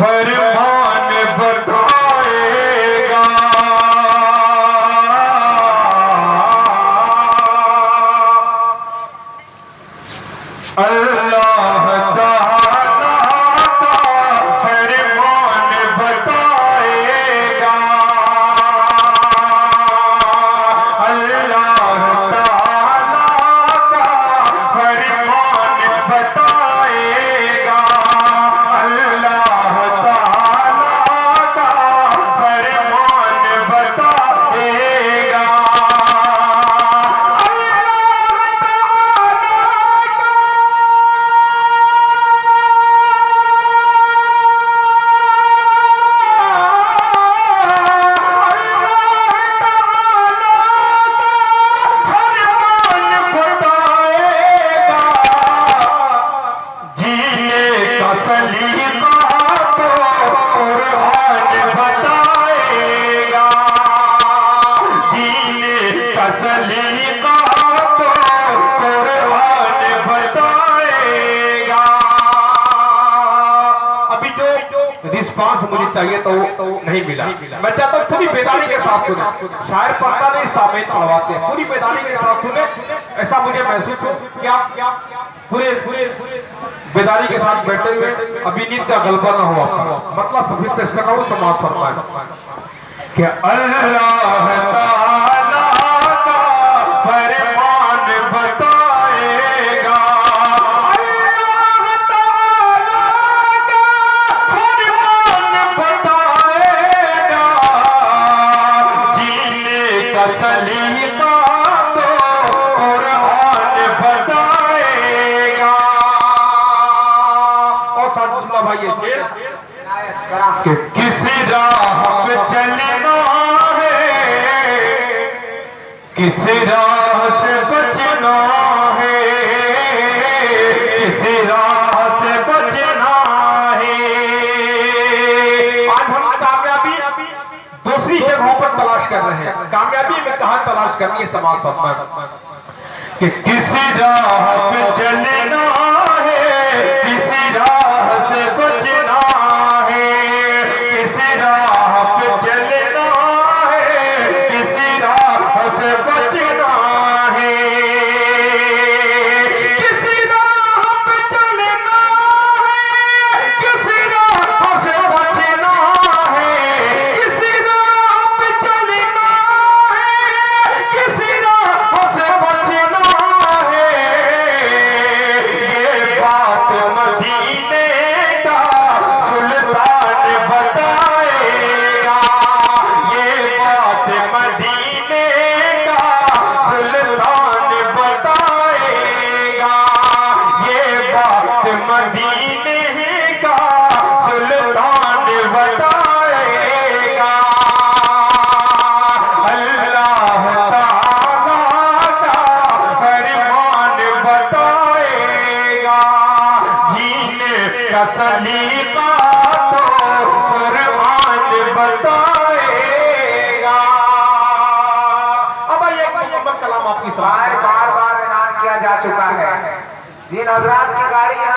फरमान बताएगा। अल्लाह ताला का फरमान बताएगा। अल्लाह ताला का फरमान बताएगा। अल्लाह ताला का फरमान बताएगा। रिस्पांस मुझे चाहिए तो नहीं मिला। मैं चाहता हूँ पूरी बेदारी के साथ सुने। शायर पढ़ता नहीं, सामने पढ़वाते हैं। पूरी बेदारी के साथ सुने, ऐसा मुझे महसूस हो। क्या पूरे बेदारी के साथ बैठे हुए अभी नींद का गलबा ना हुआ, मतलब सभी पेश करना हो समाज फरमाए कि अल्लाह ताला का फरमान बताएगा। अल्लाह ताला का फरमान बताएगा। जीने का सलीका तो कुरान बताएगा। और साथ भाई ये शेर कि किसी राह पे चलना है, किसी राह से बचना है, किसी राह से बचना है। आज हम कामयाबी दूसरी जगहों पर तलाश कर रहे हैं। कामयाबी में कहां तलाश करनी है समाज पर कि किसी राह